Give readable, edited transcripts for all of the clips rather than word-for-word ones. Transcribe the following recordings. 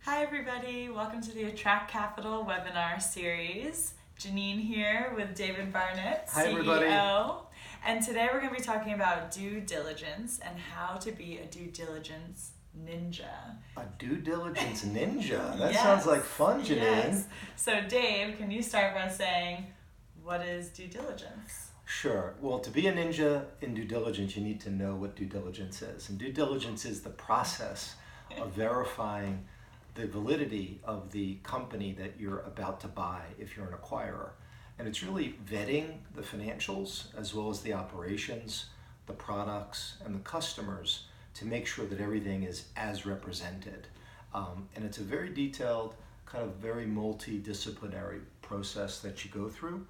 Hi everybody, welcome to the Attract Capital webinar series. Janine here with David Barnett, Hi, CEO. everybody. And today we're going to be talking about due diligence and how to be a due diligence ninja. A due diligence ninja? That Yes. sounds like fun, Janine. Yes. So Dave, can you start by saying, what is due diligence? Sure. Well, to be a ninja in due diligence, you need to know what due diligence is. And due diligence is the process of verifying the validity of the company that you're about to buy if you're an acquirer. And it's really vetting the financials as well as the operations, the products, and the customers to make sure that everything is as represented. And it's a very detailed, kind of very multidisciplinary process that you go through.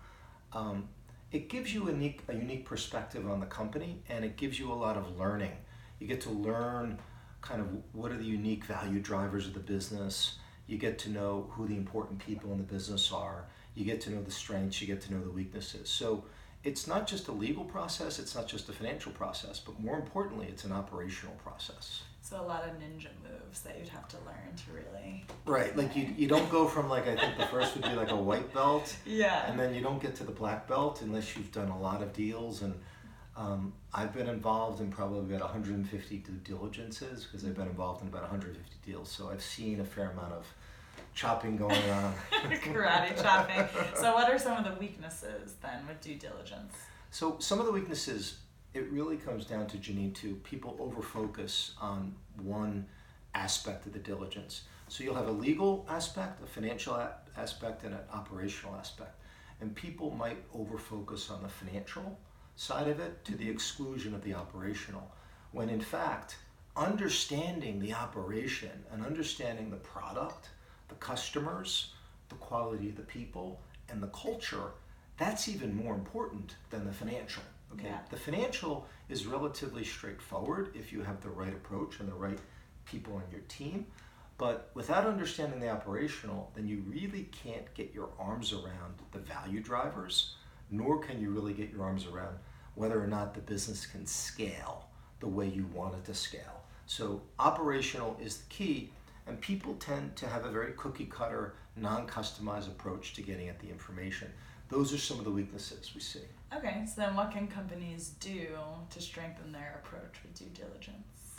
It gives you a unique perspective on the company, and it gives you a lot of learning. You get to learn kind of what are the unique value drivers of the business. You get to know who the important people in the business are. You get to know the strengths, you get to know the weaknesses. So it's not just a legal process, it's not just a financial process, but more importantly, it's an operational process. So a lot of ninja moves that you'd have to learn to really... Right, like you don't go from I think the first would be like a white belt, Yeah. and then you don't get to the black belt unless you've done a lot of deals. And I've been involved in probably about 150 due diligences because I've been involved in about 150 deals. So I've seen a fair amount of chopping going on. Karate chopping. So what are some of the weaknesses then with due diligence? So some of the weaknesses, it really comes down to, Janine, to people over-focus on one aspect of the diligence. So you'll have a legal aspect, a financial aspect, and an operational aspect. And people might over-focus on the financial side of it to the exclusion of the operational, when in fact, understanding the operation and understanding the product, the customers, the quality of the people, and the culture, that's even more important than the financial. Okay, Yeah. The financial is relatively straightforward if you have the right approach and the right people on your team. But without understanding the operational, then you really can't get your arms around the value drivers, nor can you really get your arms around whether or not the business can scale the way you want it to scale. So operational is the key, and people tend to have a very cookie cutter, non-customized approach to getting at the information. Those are some of the weaknesses we see. Okay, so then what can companies do to strengthen their approach with due diligence?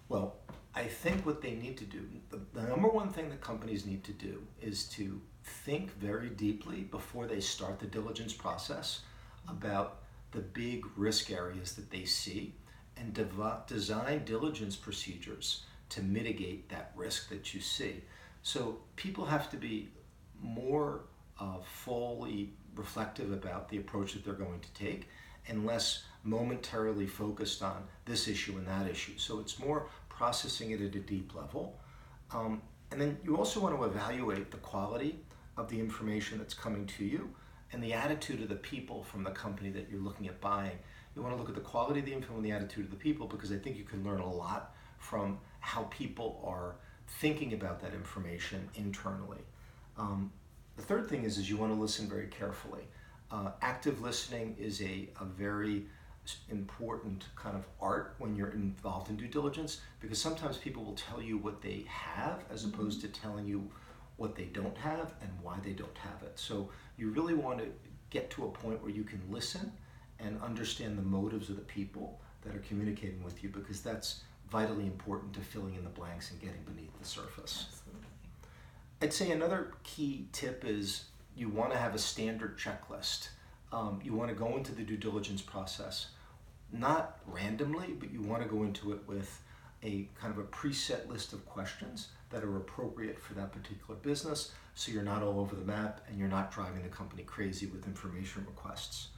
Well, I think what they need to do, the number one thing that companies need to do is to think very deeply before they start the diligence process about the big risk areas that they see and design diligence procedures to mitigate that risk that you see. So people have to be more fully reflective about the approach that they're going to take and less momentarily focused on this issue and that issue. So it's more processing it at a deep level. And then you also want to evaluate the quality of the information that's coming to you and the attitude of the people from the company that you're looking at buying. You want to look at the quality of the info and the attitude of the people, because I think you can learn a lot from how people are thinking about that information internally. The third thing is you want to listen very carefully. Active listening is a very important kind of art when you're involved in due diligence, because sometimes people will tell you what they have as opposed to telling you what they don't have and why they don't have it. So you really want to get to a point where you can listen and understand the motives of the people that are communicating with you, because that's vitally important to filling in the blanks and getting beneath the surface. Absolutely. I'd say another key tip is you want to have a standard checklist. You want to go into the due diligence process not randomly, but you want to go into it with a kind of a preset list of questions that are appropriate for that particular business, so you're not all over the map and you're not driving the company crazy with information requests.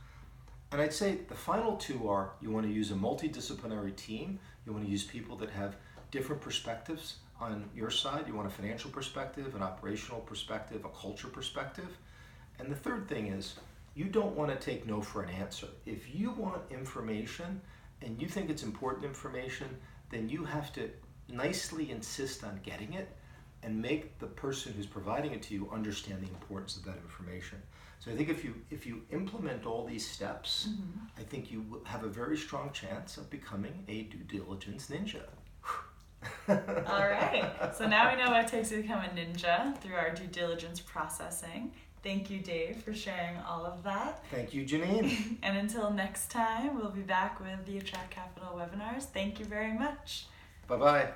And I'd say the final two are, you want to use a multidisciplinary team. You want to use people that have different perspectives on your side. You want a financial perspective, an operational perspective, a culture perspective. And the third thing is, you don't want to take no for an answer. If you want information and you think it's important information, then you have to nicely insist on getting it and make the person who's providing it to you understand the importance of that information. So I think if you implement all these steps, I think you have a very strong chance of becoming a due diligence ninja. All right. So now we know what it takes to become a ninja through our due diligence processing. Thank you, Dave, for sharing all of that. Thank you, Janine. And until next time, we'll be back with the Attract Capital webinars. Thank you very much. Bye-bye.